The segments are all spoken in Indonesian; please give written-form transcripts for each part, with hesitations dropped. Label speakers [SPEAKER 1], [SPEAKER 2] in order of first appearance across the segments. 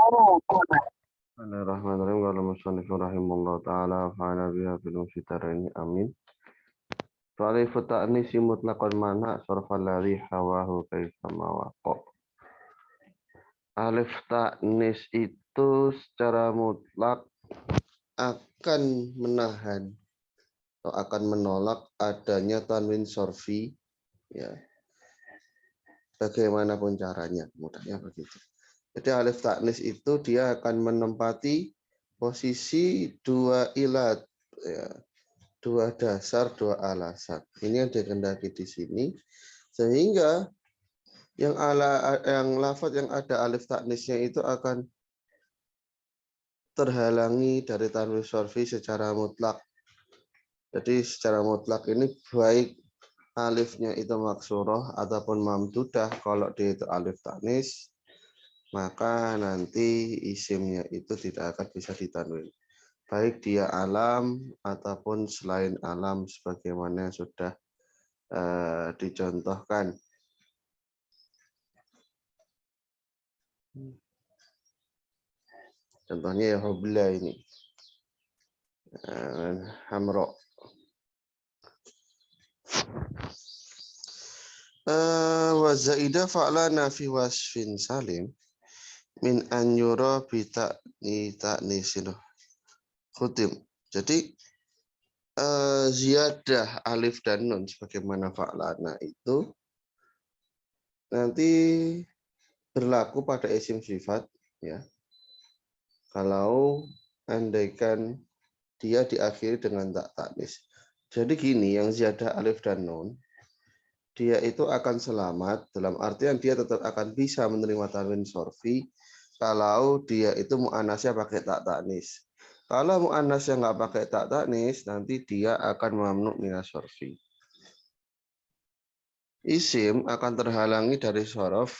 [SPEAKER 1] Bismillahirrahmanirrahim. Qala musannif rahimahullah ta'ala fa'ana biha fil musyitarani amin. Fa'alifu ta'nisi mutlaqan mana sarfal ladhi hawahu kaifama waqa. Alif ta'nis itu secara mutlak akan menahan atau akan menolak adanya tanwin sorfi, ya, bagaimanapun caranya, mudahnya begitu. Jadi alif ta'nis itu dia akan menempati posisi dua ilat, ya, dua dasar, dua alasan. Ini yang dikehendaki di sini, sehingga yang lafaz yang ada alif ta'nisnya itu akan terhalangi dari tanwin sorfi secara mutlak. Jadi secara mutlak ini baik alifnya itu maksurah ataupun mamdudah, kalau dia itu alif ta'nis, maka nanti isimnya itu tidak akan bisa ditanwin. Baik dia alam ataupun selain alam sebagaimana yang sudah dicontohkan. Contohnya ya hubla ini. Hamro. Wa zaida fa'lana fi wasfin salim min an yura bi ta'nisin khutim. Jadi ziyadah alif dan nun sebagaimana fa'lana itu nanti berlaku pada isim sifat, ya. Kalau andaikan dia diakhiri dengan tak taknis. Jadi gini, yang ziyadah alif dan nun, dia itu akan selamat dalam artian dia tetap akan bisa menerima tanwin sorfi kalau dia itu mu'annasnya pakai tak taknis. Kalau mu'annasnya nggak pakai tak taknis, nanti dia akan mamnu minas sorfi. Isim akan terhalangi dari sorof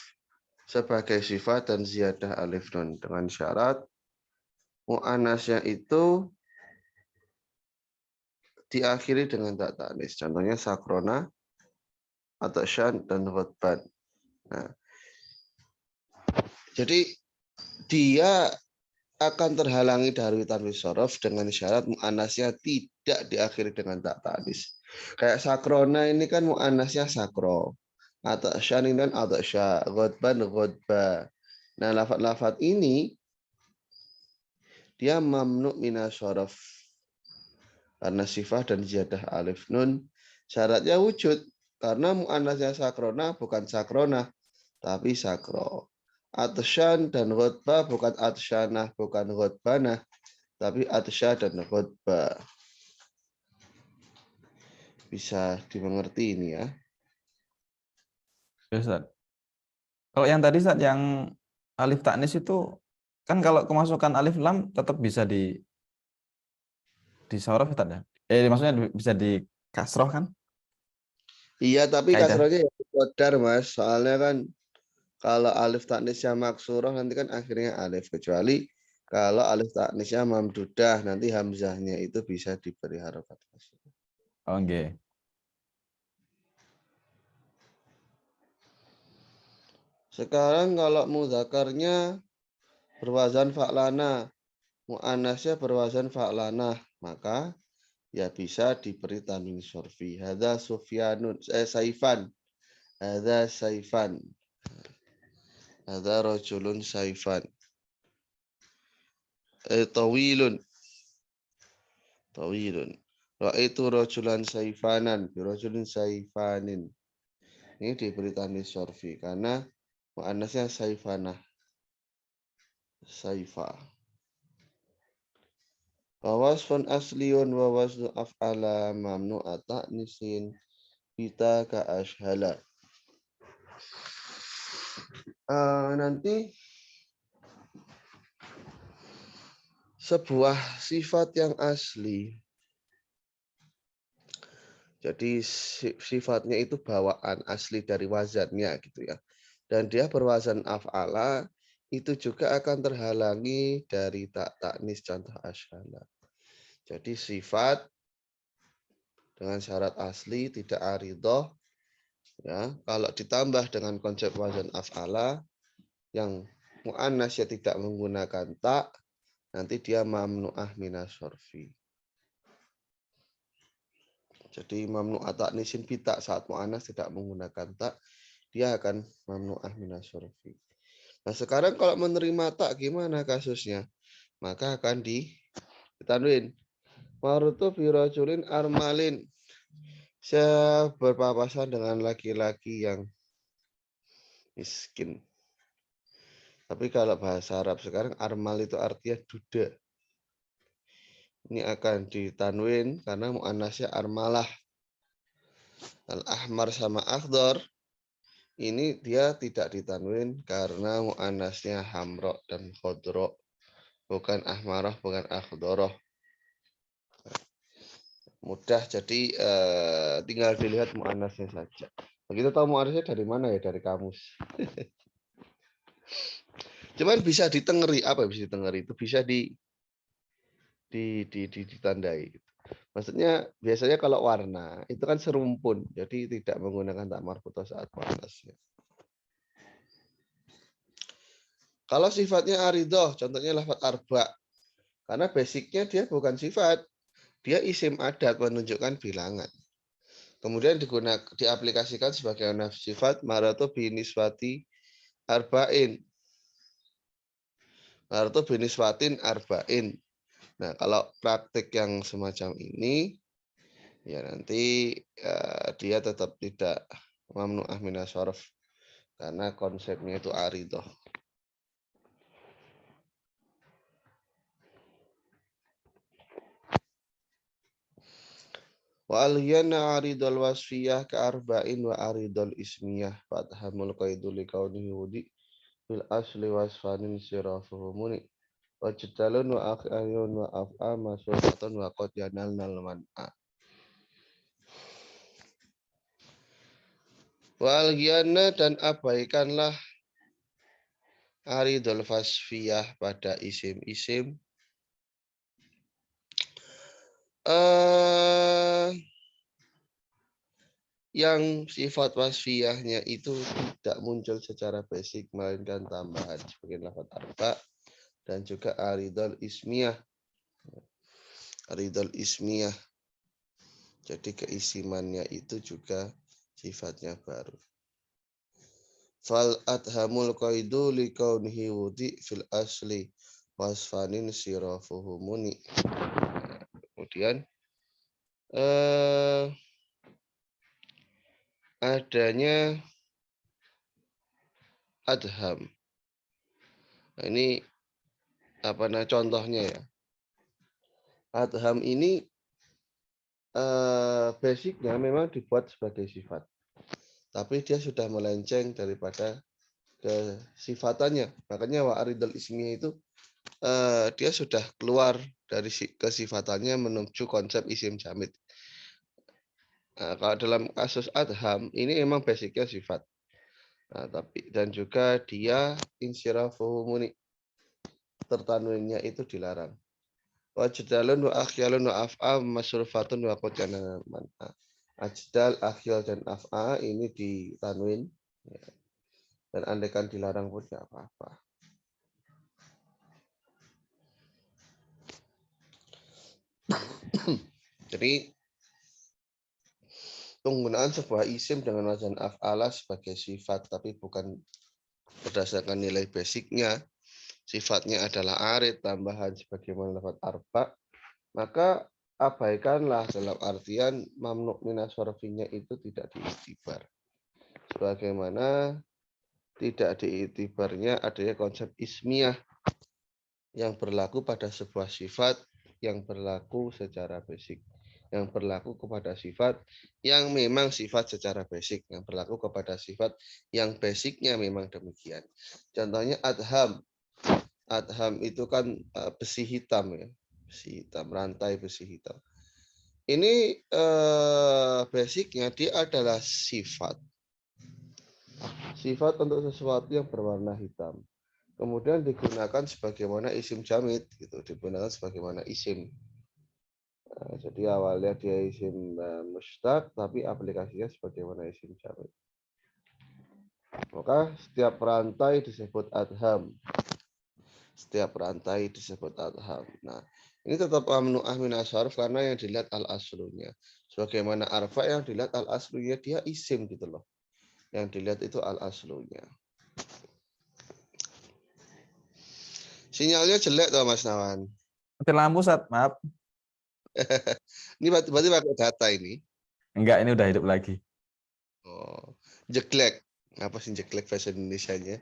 [SPEAKER 1] sebagai sifat dan ziyadah alif nun dengan syarat mu'annasnya itu diakhiri dengan tak taknis. Contohnya sakrona atau syan dan ghotban. Nah, jadi dia akan terhalangi dari tanwin sorof dengan syarat mu'annasnya tidak diakhiri dengan tak taknis. Kayak sakrona ini kan mu'annasnya sakro. Atau syan ini kan atau sya, ghotban ghotba. Nah, lafaz-lafaz ini dia mamnu minas sorof karena sifat dan ziyadah alif nun. Syaratnya wujud karena mu'annasnya sakrona bukan sakrona tapi sakro. Atsyan dan ghotba bukan atsyanah bukan ghotbanah tapi atsya dan ghotba. Bisa dimengerti ini ya.
[SPEAKER 2] Ustaz. Kalau yang tadi Ustaz, yang alif taknis itu kan kalau kemasukan alif lam tetap bisa di sorof Ustaz ya. Maksudnya bisa di kasroh kan?
[SPEAKER 1] Iya, tapi
[SPEAKER 2] Kaidah.
[SPEAKER 1] kasrohnya ya qadar, Mas. Soalnya kan kalau alif taknisnya maksurah nanti kan akhirnya alif, kecuali kalau alif taknisnya mamdudah nanti hamzahnya itu bisa diberi harokat kasroh.
[SPEAKER 2] Oh, nggih.
[SPEAKER 1] Sekarang kalau mudzakarnya berwazan fa'lana, mu'annasnya berwazan fa'lana, maka ya bisa diberi tanwin sorfi. Hadza Sufyanun, Saifan. Hadza Saifan. Hadza rajulun Saifan. Tawilun. Tawilun. Ra'aitu rajulan Saifanan. Rajulun Saifanin. Ini diberi tanwin sorfi karena mu'annasnya Saifanah. Saifa. Wa wasfun asliyun wa wasnu af'ala mamnu'a ta'nisin kita ka ashala. Nanti sebuah sifat yang asli. Jadi sifatnya itu bawaan asli dari wazannya gitu ya. Dan dia berwazan af'ala itu juga akan terhalangi dari tak taknis contoh ashala. Jadi sifat dengan syarat asli tidak aridoh, ya, kalau ditambah dengan konsep wazan af'ala yang mu'annas yang tidak menggunakan ta, nanti dia mamnu'ah minas sorfi. Jadi mamnu'ah ta'nisin bita saat mu'annas tidak menggunakan ta, dia akan mamnu'ah minas sorfi. Nah sekarang kalau menerima ta gimana kasusnya? Maka akan ditanwin. Marutu birojulin armalin. Saya berpapasan dengan laki-laki yang miskin. Tapi kalau bahasa Arab sekarang armal itu artinya duda. Ini akan ditanwin karena mu'annasnya armalah. Al-ahmar sama akhdar ini dia tidak ditanwin karena mu'annasnya hamro dan khodro. Bukan ahmarah, bukan akhdoroh. Mudah, jadi tinggal dilihat mu'annasnya saja. Begitu tahu mu'annasnya dari mana ya? Dari kamus. Cuman bisa ditengeri, apa bisa ditengeri? Itu bisa ditandai. Maksudnya biasanya kalau warna itu kan serumpun, jadi tidak menggunakan tak marfutoh saat mu'annasnya. Kalau sifatnya aridoh, contohnya lafaz arba, karena basicnya dia bukan sifat, dia isim adat menunjukkan bilangan. Kemudian diaplikasikan sebagai sifat marato biniswati arba'in. Marato biniswatin arba'in. Nah, kalau praktik yang semacam ini, ya nanti dia tetap tidak mamnu'ah minas sharaf karena konsepnya itu aridoh. Wa aliyana aridul wasfiyah ka arba'in wa aridul ismiyah fathamul qaidu li kaunihi wudi fil asli wasfanin sirafuhu muni wa jitalun wa akhayun wa af'a masyuratun wa qad yanalnal man'a. Wa aliyana dan abaikanlah aridul wasfiyah pada isim-isim yang sifat wasfiyahnya itu tidak muncul secara basic melainkan tambahan sebagai lafaz arba dan juga aridul ismiyah. Aridul ismiyah. Jadi keisimannya itu juga sifatnya baru. Fal adhamul qaidu li kaunihi wudi fil asli wasfanin sirafuhu muni. Kemudian adanya adham. Nah, ini contohnya ya. Adham ini basicnya memang dibuat sebagai sifat. Tapi dia sudah melenceng daripada kesifatannya. Makanya wa aridul ismiyah itu dia sudah keluar dari kesifatannya menuju konsep isim jamid. Nah, kalau dalam kasus adham ini memang basicnya sifat. Nah, dan juga dia insyirafuhu muni, tertanwinnya itu dilarang. Wa jadalun wa akhyalun wa af'a masrufatun wa qadjana man'a. Ajdal, akhyal dan af'a ini ditanwin ya. Dan andaikan dilarang pun tidak apa-apa. Jadi penggunaan sebuah isim dengan wazan af'ala sebagai sifat tapi bukan berdasarkan nilai basicnya, sifatnya adalah arid tambahan sebagaimana lafaz arba, maka abaikanlah dalam artian mamnu' minas sharfinya itu tidak diiktibar. Sebagaimana tidak diiktibarnya adanya konsep ismiyah yang berlaku pada sebuah sifat yang berlaku secara basic. Yang berlaku kepada sifat yang memang sifat secara basic, yang berlaku kepada sifat yang basicnya memang demikian. Contohnya adham. Adham itu kan besi hitam ya, besi hitam, rantai besi hitam. Ini basicnya dia adalah sifat. Sifat untuk sesuatu yang berwarna hitam. Kemudian digunakan sebagaimana isim jamid, gitu, digunakan sebagaimana isim. Jadi awalnya dia isim mustaq, tapi aplikasinya sebagaimana isim jamid. Maka setiap rantai disebut adham. Setiap rantai disebut adham. Nah, ini tetap mamnu'ah min asyarf karena yang dilihat al-aslunya. Sebagaimana arfa yang dilihat al-aslunya dia isim gitu loh. Yang dilihat itu al-aslunya. Sinyalnya jelek tuh Mas Nawan.
[SPEAKER 2] Mati lampu, Sat. Maaf.
[SPEAKER 1] Ini berarti pakai data ini.
[SPEAKER 2] Enggak, ini udah hidup lagi.
[SPEAKER 1] Oh, jeglek. Apa sih jeglek bahasa Indonesianya?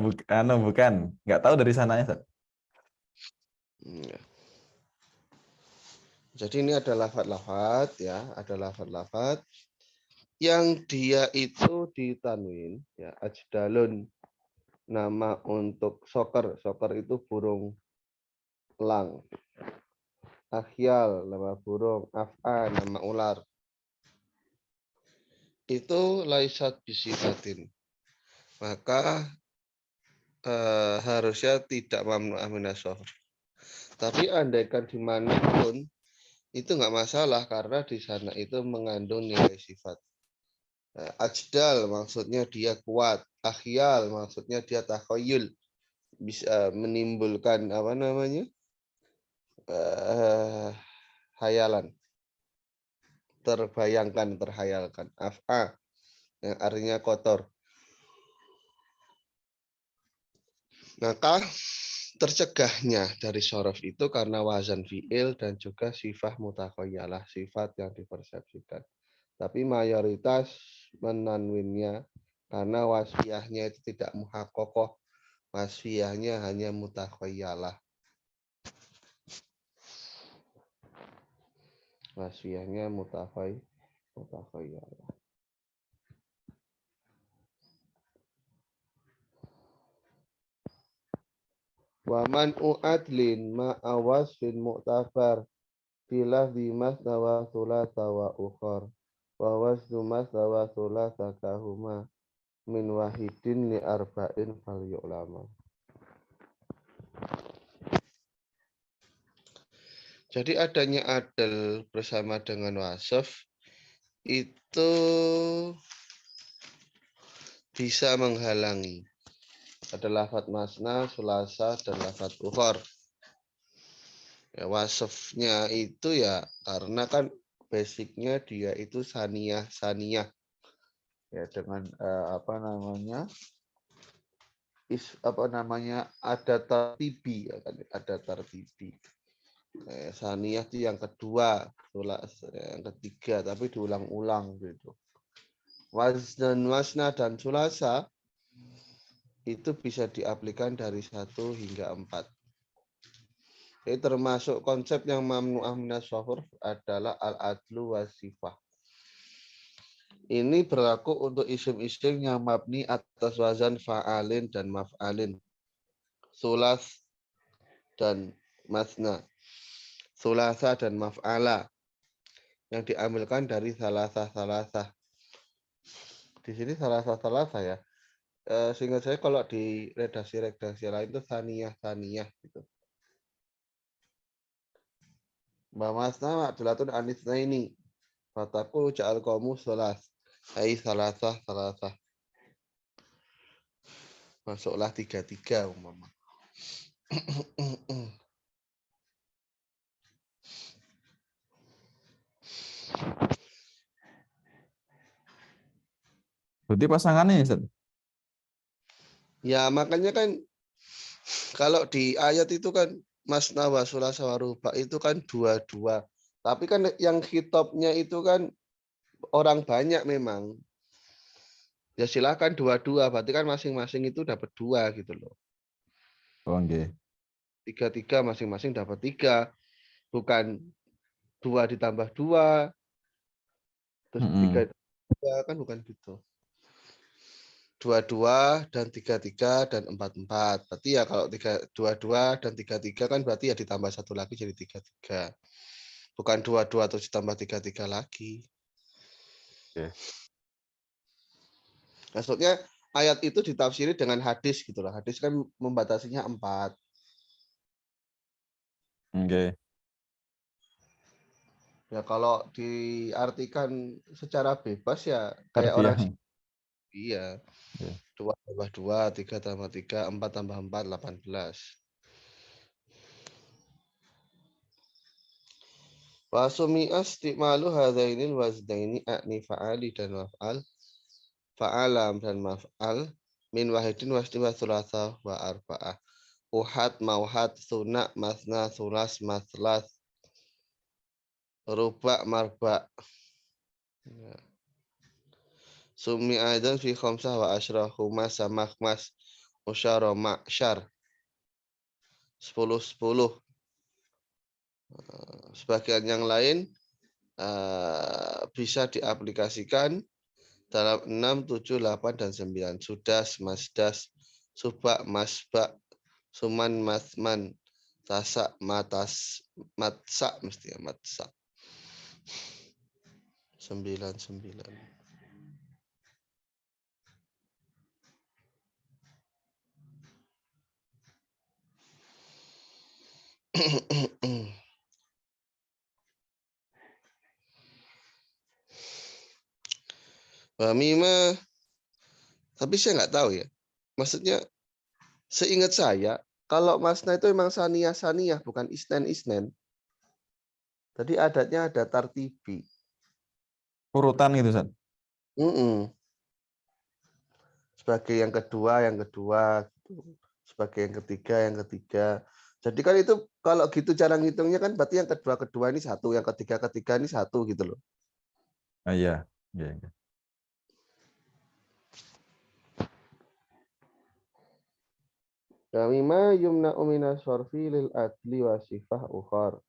[SPEAKER 2] Bukan. Enggak tahu dari sananya, Sat.
[SPEAKER 1] Ya. Jadi ini ada lafadz-lafadz ya, ada lafadz-lafadz yang dia itu ditanwin ya, ajdalun nama untuk soccer. Soccer itu burung elang. Akhyal nama burung, af'a nama ular. Itu laisat bisifatin. Maka harusnya tidak mamnu'ah minas syarf. Tapi andaikan dimanapun itu nggak masalah karena di sana itu mengandung nilai sifat. Ajdal maksudnya dia kuat, akhyal maksudnya dia takhoyul, bisa menimbulkan apa namanya hayalan, terbayangkan, terhayalkan. Af'a yang artinya kotor. Maka tercegahnya dari syaraf itu karena wazan fi'il dan juga sifat mutakhoyalah, sifat yang dipersepsikan. Tapi mayoritas menanwinnya karena wasfiyahnya itu tidak muhaqqaqah, wasfiyahnya hanya mutakhoyalah. Wasfiyahnya mutakhoyalah. Wa man u'adlin ma'awas fin mu'tabar bila bimas dawa sulata wa ukhar wa wasdu mas dawa sulata kahuma min wahidin li arba'in fal yu'lama. Jadi adanya adal bersama dengan wasaf itu bisa menghalangi. Ada lafadz masna, sulasa, dan lafadz ukhar. Ya, wasafnya itu ya karena kan basicnya dia itu saniyah ya dengan ada tartibi ya kan, ada tartibi. Saniyah itu yang kedua, yang ketiga tapi diulang-ulang gitu. Wasna dan sulasa itu bisa diaplikan dari 1 hingga 4. Jadi termasuk konsep yang mamnu'ah minas syarf adalah al-adlu wasifah. Ini berlaku untuk isim-isim yang mabni atas wazan fa'alin dan maf'alin. Sulas dan masna. Sulasa dan maf'ala. Yang diambilkan dari salasah. Di sini salasah ya. Sehingga saya kalau di redaksi lain itu saniyah gitu. Mbak Masna ma'dulatun anisna ini. Fataku ja'al qawmu solas. Hai salasah. Masuklah 3 umpama.
[SPEAKER 2] Berarti pasangannya, Sat.
[SPEAKER 1] Ya makanya kan kalau di ayat itu kan masna wa sulasa wa ruba itu kan 2. Tapi kan yang hitopnya itu kan orang banyak memang. Ya silakan 2, berarti kan masing-masing itu dapat 2 gitu loh.
[SPEAKER 2] Oh, nggih.
[SPEAKER 1] 3 masing-masing dapat 3. Bukan 2 ditambah 2 terus 3 kan bukan gitu. 2 dan 3 dan 4. Berarti ya kalau 2 dan 3 kan berarti ya ditambah 1 lagi jadi 3. Bukan 2 terus ditambah 3 lagi.
[SPEAKER 2] Oke.
[SPEAKER 1] Maksudnya ayat itu ditafsiri dengan hadis gitu loh. Hadis kan membatasinya 4.
[SPEAKER 2] Oke.
[SPEAKER 1] Ya kalau diartikan secara bebas ya kayak orang
[SPEAKER 2] Harfiah.
[SPEAKER 1] Iya.
[SPEAKER 2] Ya.
[SPEAKER 1] 2 tambah 2, 3 tambah 3, 4 tambah 4, 18. Wa sumi'a istimalu hadzainil waznaini a'ni fa'ali dan maf'al, fa'alam dan maf'al, min wahidin wastiwa thulatha wa arba'ah. Uhad, mauhad, suna, masna, sulas, maslas, ruba, marba. Ya. Sumi aidan fi khamsah wa asyrah humas sama khmas usyara ma'syar 10. Sebagian yang lain bisa diaplikasikan dalam 6, 7, 8, dan 9. Sudas, masdas, subak, masbak, suman, masman, tasak, matas, matsak, mesti ya, matsak. 9. Mima, tapi saya nggak tahu ya. Maksudnya, seingat saya, kalau masna itu memang saniyah-saniyah, bukan isnen-isnen. Jadi adatnya ada tartibi.
[SPEAKER 2] Urutan gitu, Ustaz.
[SPEAKER 1] Sebagai yang kedua, gitu. Sebagai yang ketiga. Jadi kan itu kalau gitu cara ngitungnya kan berarti yang kedua ini satu, yang ketiga ini satu gitu loh.
[SPEAKER 2] Ah, iya. Iya, iya.
[SPEAKER 1] Kamima yumna'u minas sorfi lil adli wa sifah ukhar.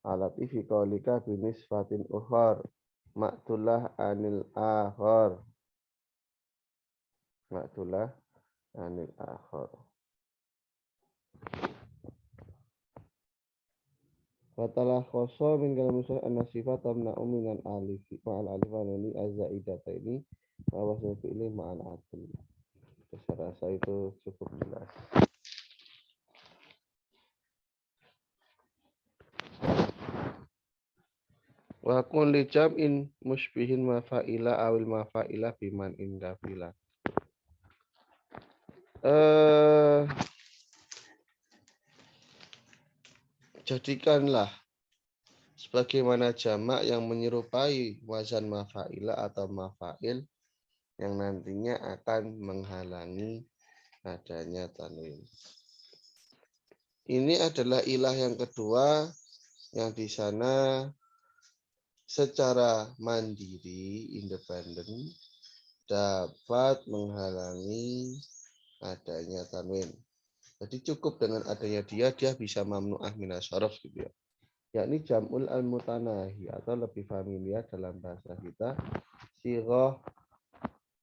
[SPEAKER 1] Alati fi qaulika binisfatin ukhar. Ma'tullah anil akhar. Ma'tullah anil akhar. Fatalah khoso min kalam musul anna sifat tamna'u minal alifi ma'al alifanani azzaidata ini wa wasna fi'li ma'al adl. Saya rasa itu cukup jelas. Wa kulli jam'in musybihin mafa'ila awil mafa'ila biman indafila. Jadikanlah sebagaimana jamak yang menyerupai wazan mafa'ila atau mafa'il yang nantinya akan menghalangi adanya tanwin. Ini adalah ilah yang kedua yang di sana secara mandiri, independen, dapat menghalangi adanya tanwin. Jadi cukup dengan adanya dia bisa mamnu'ah minas syaraf gitu ya. Yakni jam'ul al-mutanahi atau lebih familiar dalam bahasa kita sighah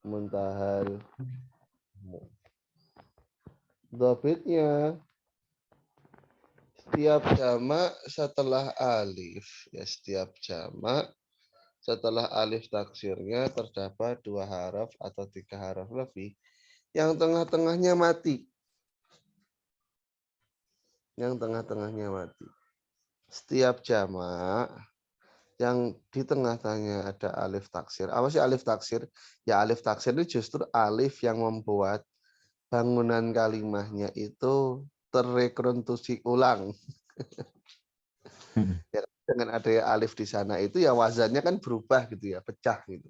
[SPEAKER 1] muntahal mu. Dhabitnya setiap jamak setelah alif ya, setiap jamak setelah alif taksirnya terdapat 2 haraf atau 3 haraf lebih yang tengah-tengahnya mati. Yang tengah-tengahnya mati. Setiap jamak yang di tengah-tengahnya ada alif taksir. Apa sih alif taksir? Ya alif taksir itu justru alif yang membuat bangunan kalimahnya itu terrekonstruksi ulang. Ya, dengan adanya alif di sana itu ya wazannya kan berubah gitu ya, pecah gitu.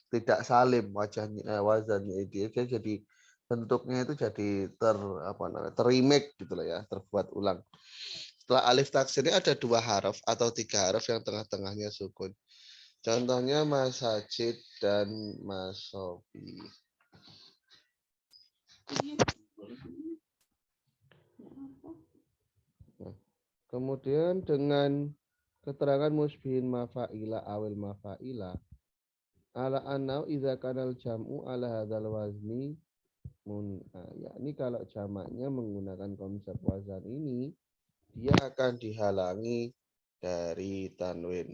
[SPEAKER 1] Tidak salim wazannya dia jadi bentuknya itu jadi ter-remake gitu lah ya, terbuat ulang. Setelah alif taksirnya ada 2 haraf atau 3 haraf yang tengah-tengahnya sukun. Contohnya masajid dan masofi. Nah, kemudian dengan keterangan musbihin mafa'ila awil mafa'ila ala annau idza kanal jam'u ala hadzal wazni yakni kalau jamaknya menggunakan konsep wazan ini dia akan dihalangi dari tanwin.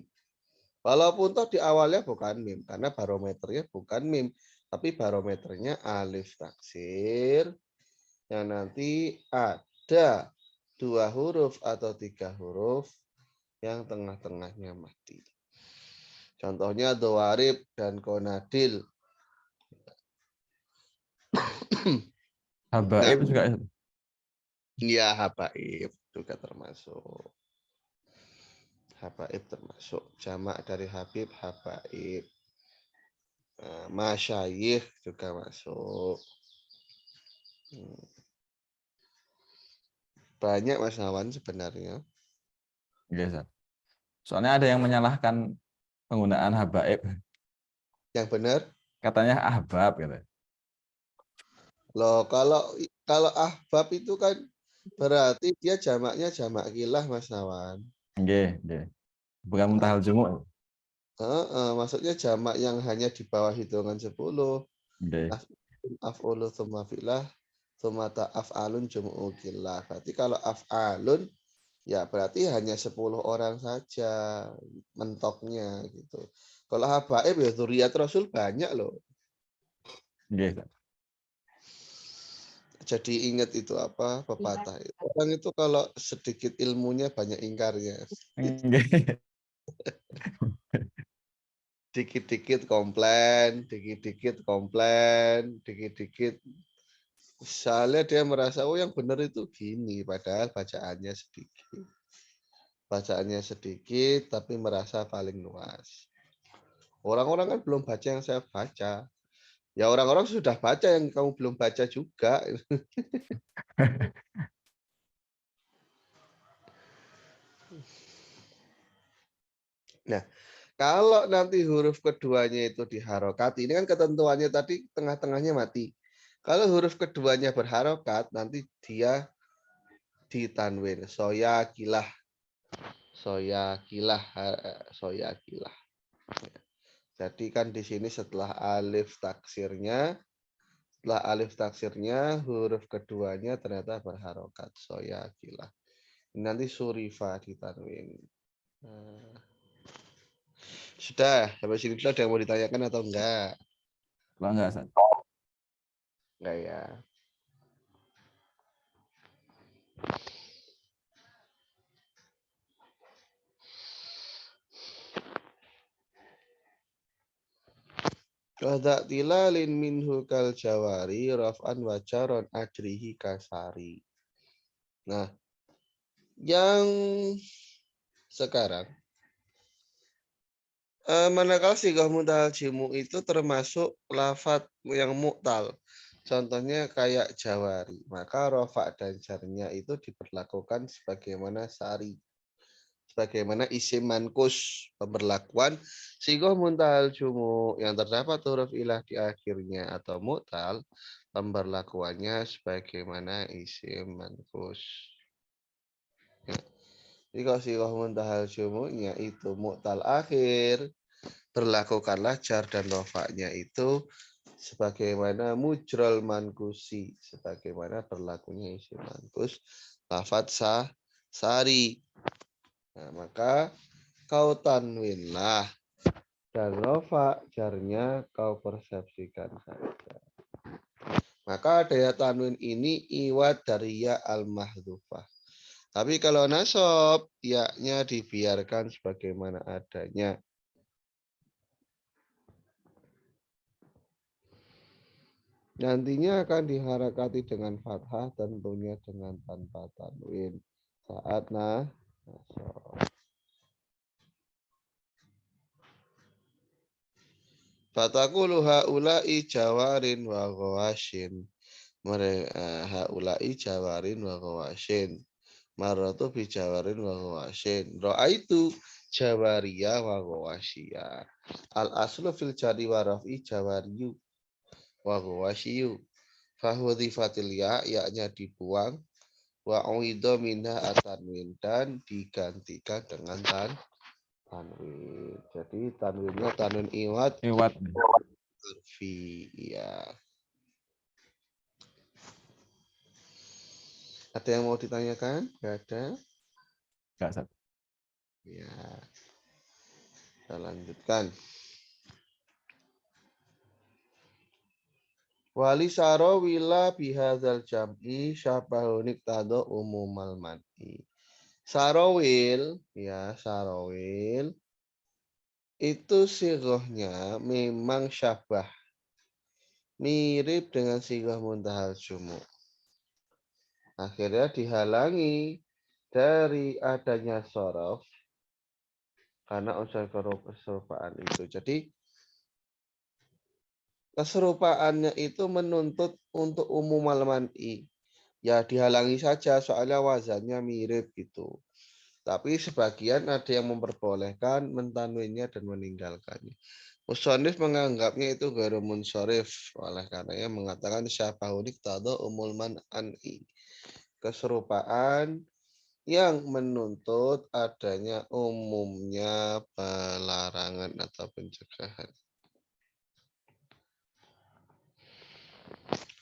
[SPEAKER 1] Walaupun toh di awalnya bukan mim karena barometernya bukan mim tapi barometernya alif taksir yang nanti ada 2 huruf atau 3 huruf yang tengah-tengahnya mati. Contohnya dowarib dan konadil. Nah,
[SPEAKER 2] Habaib juga ya.
[SPEAKER 1] ya habaib juga termasuk. Habaib termasuk jamak dari habib habaib. Masyayikh juga masuk. Banyak Mas Nawan sebenarnya.
[SPEAKER 2] Iya, Ustaz. Soalnya ada yang menyalahkan penggunaan habaib.
[SPEAKER 1] Yang benar,
[SPEAKER 2] Katanya ahbab gitu.
[SPEAKER 1] loh kalau ahbab itu kan berarti dia jamaknya jamak kilah Mas Nawan.
[SPEAKER 2] Nggih, nggih. Bukan
[SPEAKER 1] Ah,
[SPEAKER 2] muntahal jumuk.
[SPEAKER 1] maksudnya jamak yang hanya di bawah hitungan 10.
[SPEAKER 2] Nggih.
[SPEAKER 1] Af'ulu tsumma fi'lah tsumma af'alun jumu'u kilah. Berarti kalau af'alun ya berarti hanya 10 orang saja mentoknya gitu. Kalau habaib ya zuriat Rasul banyak loh.
[SPEAKER 2] Nggih, Ustaz.
[SPEAKER 1] Jadi ingat itu apa pepatah. Orang itu kalau sedikit ilmunya banyak ingkarnya.
[SPEAKER 2] Nggih.
[SPEAKER 1] Dikit-dikit komplain, dikit-dikit komplain, dikit-dikit. Soalnya dia merasa oh yang benar itu gini, padahal bacaannya sedikit. Bacaannya sedikit tapi merasa paling luas. Orang-orang kan belum baca yang saya baca. Ya orang-orang sudah baca yang kamu belum baca juga. Nah, kalau nanti huruf keduanya itu diharokati, ini kan ketentuannya tadi tengah-tengahnya mati. Kalau huruf keduanya berharokat, nanti dia ditanwin. Soya kilah, soya kilah, soya kilah. Jadi kan di sini setelah alif taksirnya huruf keduanya ternyata berharokat. Soya kilah. Nanti surifa ditanwin. Nah, sudah, sampai sini dulu ada yang mau ditanyakan atau enggak?
[SPEAKER 2] Kalau enggak, Ustaz.
[SPEAKER 1] Enggak ya. Kada tilalin minhu kal jawari raf'an wa jaron ajrihi kasari. Nah, yang sekarang manakala sighah mutal jimu itu termasuk lafat yang mu'tal. Contohnya kayak jawari. Maka rofa dan jarnya itu diperlakukan sebagaimana sari. Sebagaimana isim mankus. Pemberlakuan sighah muntahal jumu yang terdapat huruf ilah di akhirnya atau mu'tal. Pemberlakuannya sebagaimana isim mankus. Ya. Jadi kalau sighah muntahal jumu'nya itu mu'tal akhir, berlakukanlah jar dan rofaknya itu sebagaimana mujrol mankusi, sebagaimana berlakunya isim mankus lafat sari. Nah, maka kau tanwinlah dan rofa jarnya kau persepsikan saja. Maka daya tanwin ini iwat dari ya al-mahdhufah. Tapi kalau nasab, ya-nya dibiarkan sebagaimana adanya. Nantinya akan diharakati dengan fathah, tentunya dengan tanpa tanwin. Saat nasab. Fatakulu haula'i jawarin wa ghawashin. Haula'i jawarin wa ghawashin. Maratu bi jawarin wa ghawashin. Ra'aitu jawariya wa ghawashiya. Al aslu fil jari wa raf'i jawariyu wa ghawashiyu. Fahudhifatil ya-nya dibuang. Wa uidho minha atanwin. Dan digantikan dengan tanwin. Jadi tanwinnya tanwin iwat.
[SPEAKER 2] Iwat.
[SPEAKER 1] Harfi. Ya. Ada yang mau ditanyakan? Gak ada?
[SPEAKER 2] Enggak, Ustaz.
[SPEAKER 1] Ya. Kita lanjutkan. Wali saro wila bihadzal jam'i syabahunik tado umumal man'i. Sarowil, ya sarowil, itu sirohnya memang syabah. mirip dengan sighah muntahal jumu'. Akhirnya dihalangi dari adanya sorof karena unsur keserupaan itu. Jadi keserupaannya itu menuntut untuk umum al-man'i. Ya dihalangi saja soalnya wazannya mirip gitu. Tapi sebagian ada yang memperbolehkan mentanwinnya dan meninggalkannya. Musonif menganggapnya itu ghairu munsharif, oleh karenanya mengatakan syabahun iqtada umul man'i. Keserupaan yang menuntut adanya umumnya pelarangan atau pencegahan.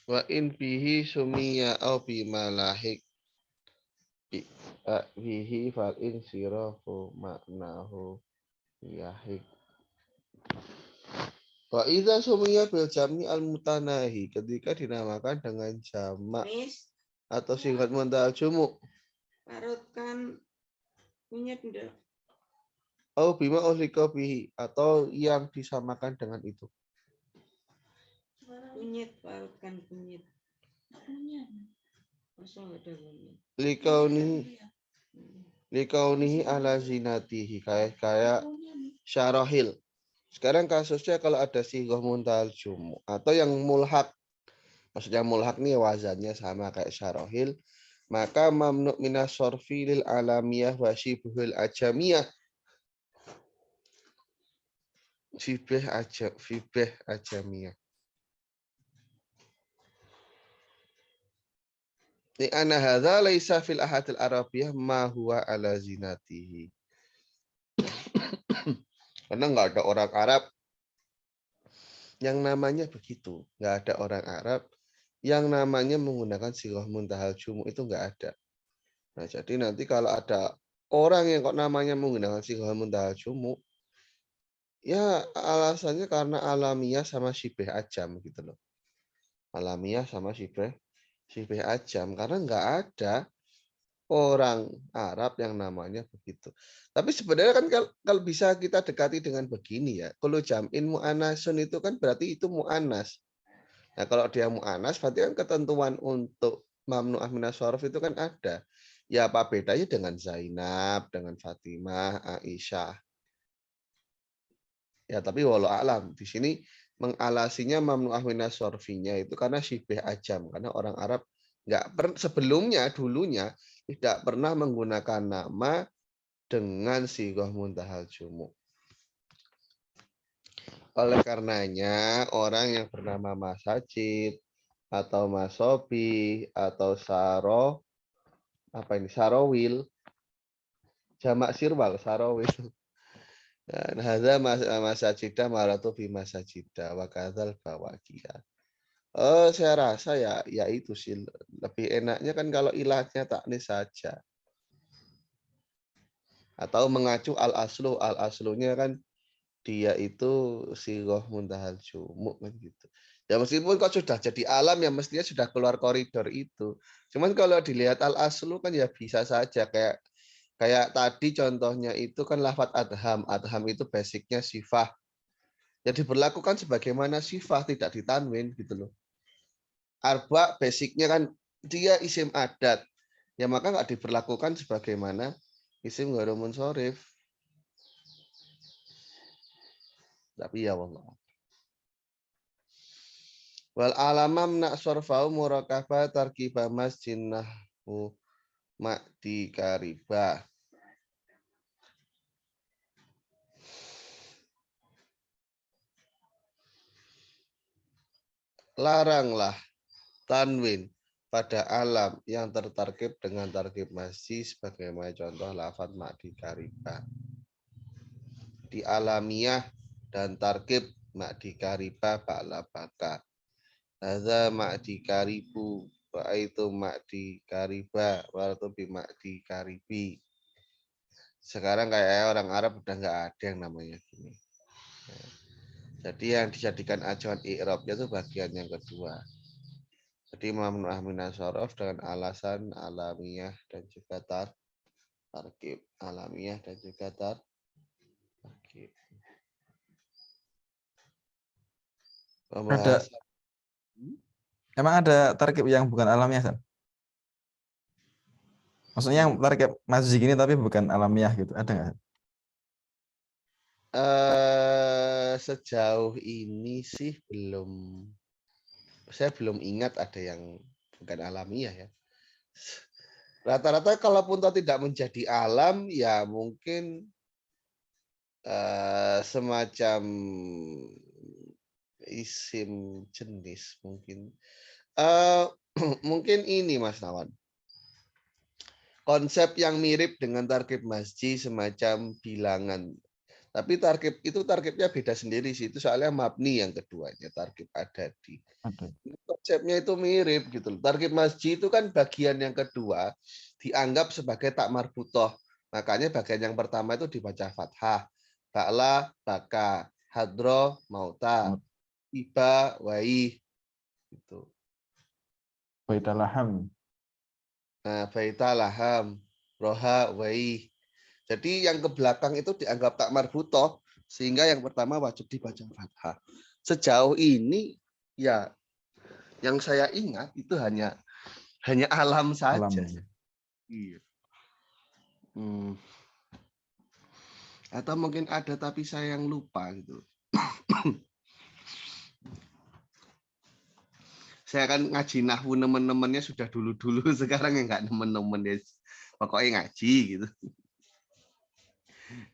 [SPEAKER 1] Wa in bihi sumiya au bima lahik bihi fal insirafu maknahu yahik. Wa idza sumiya bil jami al mutanahi, ketika dinamakan dengan jamak atau singkat muntahal jumu'.
[SPEAKER 3] Parutkan kunyit ndak?
[SPEAKER 1] Au bima ulika bihi, atau yang disamakan dengan itu.
[SPEAKER 3] Kunyit, parutkan kunyit. Masa nggak ada kunyit?
[SPEAKER 1] Likaunihi ala zinatihi, kayak syarahil. Sekarang kasusnya kalau ada sighah muntahal jumu' atau yang mulhak, maksudnya mulhak nih wazannya sama kayak syarahil, maka mamnu' minas sorfi lil alamiyah wa syibhul ajamiyah. Fibeh ajamiyah. Li'anna hadza laisa fil ahadil arabiyah ma huwa ala zinatihi. Karena nggak ada orang Arab yang namanya begitu. Nggak ada orang Arab yang namanya menggunakan sighah muntahal jumu', itu nggak ada. Nah, jadi nanti kalau ada orang yang kok namanya menggunakan sighah muntahal jumu', ya alasannya karena alamiah sama syibeh ajam gitu loh. Alamiah sama syibeh ajam, karena nggak ada orang Arab yang namanya begitu. Tapi sebenarnya kan kalau bisa kita dekati dengan begini ya. Kalau jam'in mu'anasun itu kan berarti itu mu'anas. Nah, kalau dia mu'anas berarti kan ketentuan untuk mamnu'ah minas shorof itu kan ada. Ya apa bedanya dengan Zainab, dengan Fatimah, Aisyah. Ya tapi walau alam di sini mengalasinya mamnu'ah minas shorofinya itu karena syibeh ajam, karena orang Arab nggak sebelumnya dulunya tidak pernah menggunakan nama dengan sighah muntahal jumu'. Oleh karenanya orang yang bernama Mas Sajid atau Mas Sobi atau Sarawil, jamak sirwal Sarawil. Nah, hadza masajidah maratu bi masajidah wa kadzal bawaqiyah. Oh, saya rasa ya itu sih lebih enaknya kan kalau ilahnya taknis saja. Atau mengacu al-aslunya kan dia itu sighah muntahal jumu' kan gitu. Ya meskipun kok sudah jadi alam ya mestinya sudah keluar koridor itu. Cuman kalau dilihat al-aslu kan ya bisa saja kayak tadi contohnya itu kan lafadz adham. Adham itu basicnya sifah. Ya diberlakukan sebagaimana sifah, tidak ditanwin gitu loh. Arba basicnya kan dia isim adat. Ya maka nggak diberlakukan sebagaimana isim ghairu munsharif. Tapi ya Allah. Wal alamam nak sorfau murakabah tarkibah masjinahu ma'di karibah. Laranglah tanwin pada alam yang tertarkib dengan tarkib masjid sebagaimana contoh lafadz ma'di karibah. Di alamiah dan tarkib ma'di karibah ba'la baka. Hadza ma'di karibu wa itu ma'di kariba wa itu bi ma'di karibi. Sekarang kayak orang Arab udah nggak ada yang namanya gini. Jadi yang dijadikan acuan i'rabnya itu bagian yang kedua. Jadi mamnu'ah minas shorof dengan alasan alamiah dan juga tarkib. Alamiah dan juga tarkib.
[SPEAKER 2] Ada
[SPEAKER 1] Pembahasan
[SPEAKER 2] Emang ada tarkib yang bukan alamiah, San? Maksudnya yang tarkib masjid gini tapi bukan alamiah gitu, ada nggak?
[SPEAKER 1] Sejauh ini sih saya belum ingat ada yang bukan alamiah ya. Rata-rata kalaupun toh tidak menjadi alam, ya mungkin semacam isim jenis mungkin. Eh, mungkin ini Mas Nawan. Konsep yang mirip dengan tarkib masjid semacam bilangan. Tapi tarkibnya beda sendiri sih. Itu soalnya mabni yang keduanya, tarkib adadi.
[SPEAKER 2] Ada.
[SPEAKER 1] Konsepnya itu mirip gitu loh. Tarkib masjid itu kan bagian yang kedua dianggap sebagai tak marbutoh. Makanya bagian yang pertama itu dibaca fathah. Ba'la, baka, hadro, mauta, iba, wai. Gitu.
[SPEAKER 2] Baitallaham.
[SPEAKER 1] Nah, baita, laham, roha, wai. Jadi yang ke belakang itu dianggap tak marbutoh, sehingga yang pertama wajib dibaca fathah. Sejauh ini ya yang saya ingat itu hanya alam saja.
[SPEAKER 2] Alam.
[SPEAKER 1] Iya. Atau mungkin ada tapi saya yang lupa gitu. Saya kan ngaji nahwu nemen-nemennya sudah dulu-dulu, sekarang ya nggak nemen-nemen ya. Pokoknya ngaji gitu.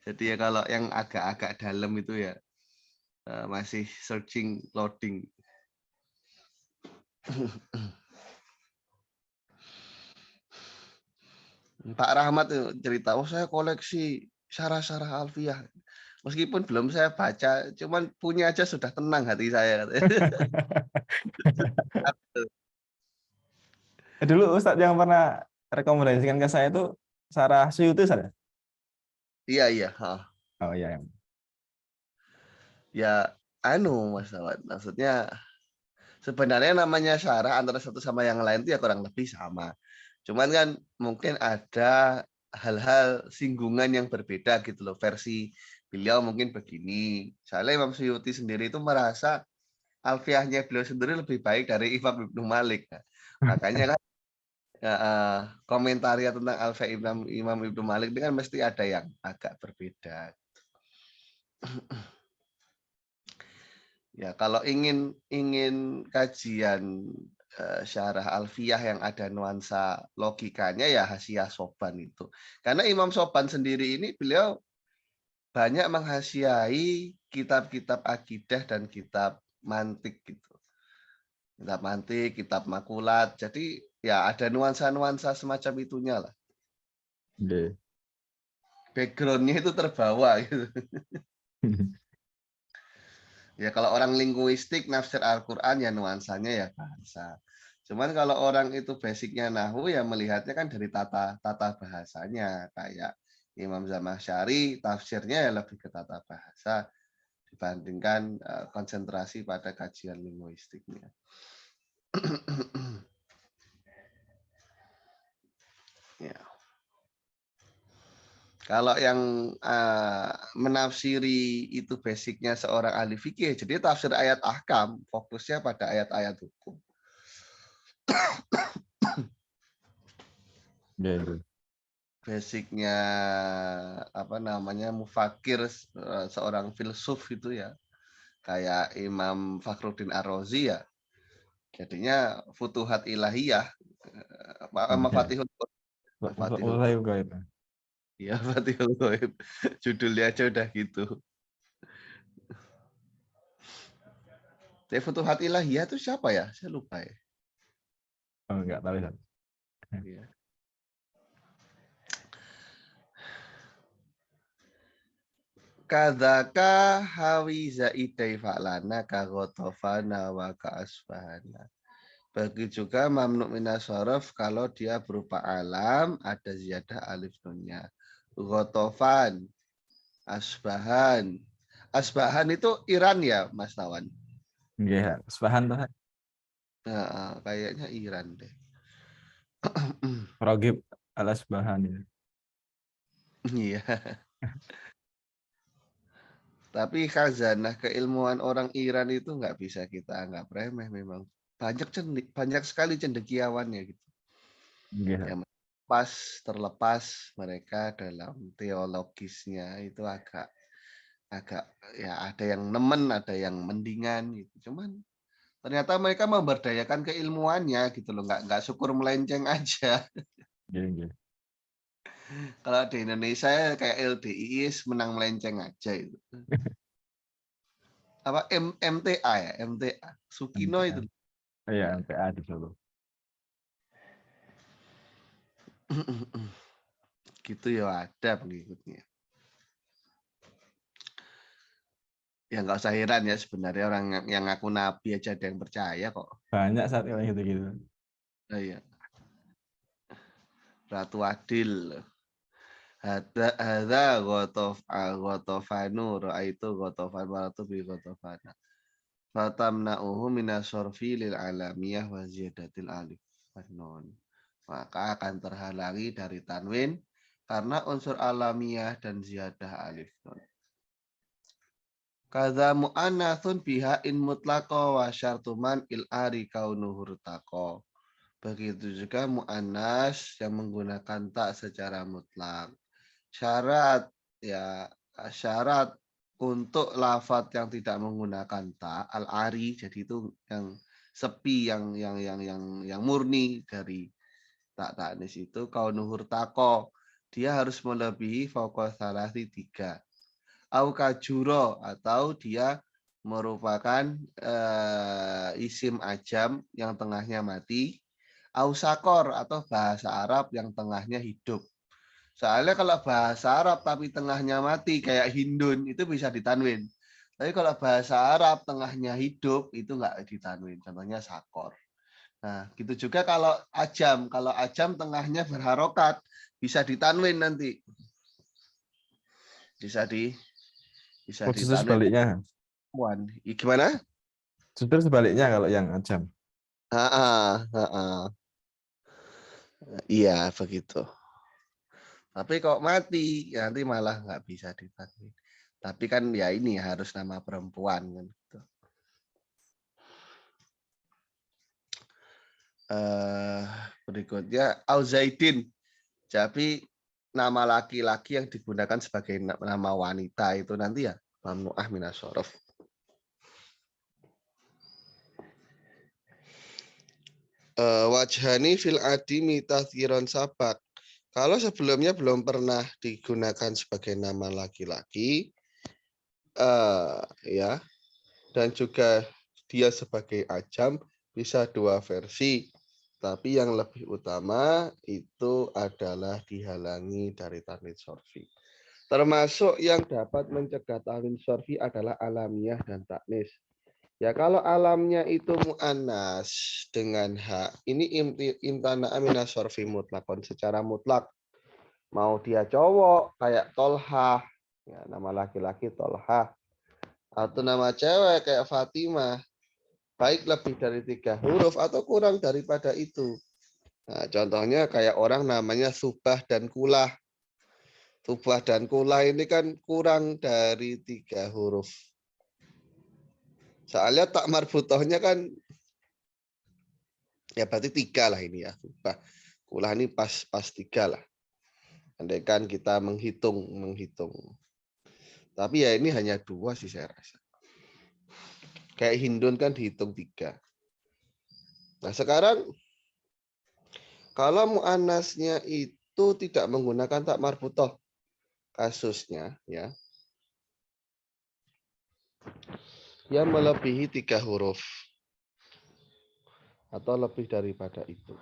[SPEAKER 1] Jadi ya kalau yang agak-agak dalam itu ya masih searching, loading. Pak Rahmat cerita, oh saya koleksi syarah-syarah alfiyah. Meskipun belum saya baca, cuman punya aja sudah tenang hati saya.
[SPEAKER 2] Dulu Ustadz yang pernah rekomendasikan ke saya itu Sarah Suyuti, Ustadz.
[SPEAKER 1] Iya, iya.
[SPEAKER 2] Oh iya.
[SPEAKER 1] Ya, Mas Awan. Maksudnya sebenarnya namanya syarah antara satu sama yang lain itu ya kurang lebih sama. Cuman kan mungkin ada hal-hal singgungan yang berbeda gitu loh. Versi beliau mungkin begini. Soalnya Imam Suyuti sendiri itu merasa alfiahnya beliau sendiri lebih baik dari Imam Ibnu Malik. Nah, makanya kan komentaria tentang alfiah Imam Ibnu Malik ini kan mesti ada yang agak berbeda. Ya, kalau ingin kajian syarah alfiyah yang ada nuansa logikanya ya Hasyiah Soban itu. Karena Imam Soban sendiri ini beliau banyak menghasiahi kitab-kitab akidah dan kitab mantik gitu. Kitab mantik, kitab makulat. Jadi ya ada nuansa-nuansa semacam itunya lah.
[SPEAKER 2] Oke.
[SPEAKER 1] Background-nya itu terbawa gitu. Ya kalau orang linguistik nafsir Al-Qur'an ya nuansanya ya bahasa. Cuman kalau orang itu basicnya nahwu ya melihatnya kan dari tata bahasanya, kayak Imam Zamakhsyari tafsirnya ya lebih ke tata bahasa dibandingkan konsentrasi pada kajian linguistiknya. Ya. Kalau yang menafsiri itu basicnya seorang ahli fikih, jadi tafsir ayat ahkam fokusnya pada ayat-ayat hukum. Basicnya apa namanya mufakir, seorang filsuf itu ya, kayak Imam Fakhruddin Ar-Razi ya, jadinya Futuhat Ilahiyah, Mafatihul
[SPEAKER 2] Gaib.
[SPEAKER 1] ya, Mafatihul Ghaib. Judulnya aja udah gitu. Tapi Futuhat Ilahiyah itu siapa ya? Saya lupa ya.
[SPEAKER 2] Oh, enggak tahu, Ustadz.
[SPEAKER 1] Iya. Kadzaka hawi zaidai fa'lana kagotofana wa ka'asfahana. Bagi juga mamnu minas sorof kalau dia berupa alam, ada ziyadah alif nunnya. Gotofan, asbahan. Asbahan itu Iran ya, Mas Tawan?
[SPEAKER 2] Nggih, Asbahan tuh.
[SPEAKER 1] Nah, kayaknya Iran deh.
[SPEAKER 2] Ragib Al-Asbahan itu.
[SPEAKER 1] Iya. Tapi khazanah keilmuan orang Iran itu nggak bisa kita anggap remeh memang. banyak sekali cendekiawannya gitu.
[SPEAKER 2] Nggih.
[SPEAKER 1] Ya, terlepas mereka dalam teologisnya itu agak ya ada yang nemen, ada yang mendingan gitu. Cuman ternyata mereka memberdayakan keilmuannya gitu loh, nggak syukur melenceng aja.
[SPEAKER 2] Nggih, nggih.
[SPEAKER 1] Kalau di Indonesia kayak LDI menang melenceng aja itu. Apa MTA ya, MTA. Sukino
[SPEAKER 2] MTA.
[SPEAKER 1] itu.
[SPEAKER 2] Iya, MTA di Solo.
[SPEAKER 1] Gitu ya ada pengikutnya. Ya nggak usah heran ya sebenarnya orang yang ngaku nabi aja ada yang percaya kok.
[SPEAKER 2] Banyak saat kayak gitu-gitu.
[SPEAKER 1] Oh, iya. Ratu Adil. Hadza ghotofanu raaitu ghotofan walatu bi ghotofana. Fatamna'uhu minasorfi lil alamiyah wa ziyadatil alif wan. Maka akan terhalangi dari tanwin karena unsur alamiah dan ziyadah alif nun. Kadza mu'annatsun biha in mutlaqo wa syartuman il ari kaunuhu rutaqo. Begitu juga mu'annas yang menggunakan tak secara mutlak. Syarat untuk lafadz yang tidak menggunakan ta al-ari, jadi itu yang sepi, yang murni dari tak taknis itu kaunuhur tako, dia harus melebihi fauqa salasi 3. Au kajuro, atau dia merupakan isim ajam yang tengahnya mati. Au sakor, atau bahasa Arab yang tengahnya hidup. Soalnya kalau bahasa Arab tapi tengahnya mati kayak Hindun itu bisa ditanwin. Tapi kalau bahasa Arab tengahnya hidup itu nggak ditanwin. Contohnya sakor. Nah, gitu juga kalau ajam. Kalau ajam tengahnya berharokat bisa ditanwin nanti. Bisa
[SPEAKER 2] Justru
[SPEAKER 1] ditanwin.
[SPEAKER 2] sebaliknya.
[SPEAKER 1] Gimana?
[SPEAKER 2] Justru sebaliknya kalau yang ajam.
[SPEAKER 1] Iya begitu. Tapi kok mati nanti malah nggak bisa ditanwin. Tapi kan ya ini harus nama perempuan kan. Gitu. Berikutnya Auzaidin. Jadi nama laki-laki yang digunakan sebagai nama wanita itu nanti ya mamnu'ah minas shorof. Wajhani fil adimi tazkiron sabak. Kalau sebelumnya belum pernah digunakan sebagai nama laki-laki, ya, dan juga dia sebagai ajam bisa dua versi. Tapi yang lebih utama itu adalah dihalangi dari tanwin sorfi. Termasuk yang dapat mencegah tanwin sorfi adalah alamiah dan taknis. Ya kalau alamnya itu mu'annas dengan hak, ini imtana minas sorfi mutlakon secara mutlak. Mau dia cowok kayak Tolhah, ya, nama laki-laki Tolhah, atau nama cewek kayak Fatimah, baik lebih dari 3 huruf atau kurang daripada itu. Nah, contohnya kayak orang namanya Subah dan Kulah. Subah dan Kulah ini kan kurang dari 3 huruf. Soalnya tak marbutohnya kan ya berarti 3 lah ini ya. Subah. Kulah ini pas 3 lah. Andaikan kita menghitung. Tapi ya ini hanya 2 sih saya rasa. Kayak Hindun kan dihitung 3. Nah sekarang kalau mu'annasnya itu tidak menggunakan tak marbutoh, kasusnya ya, yang melebihi 3 huruf atau lebih daripada itu.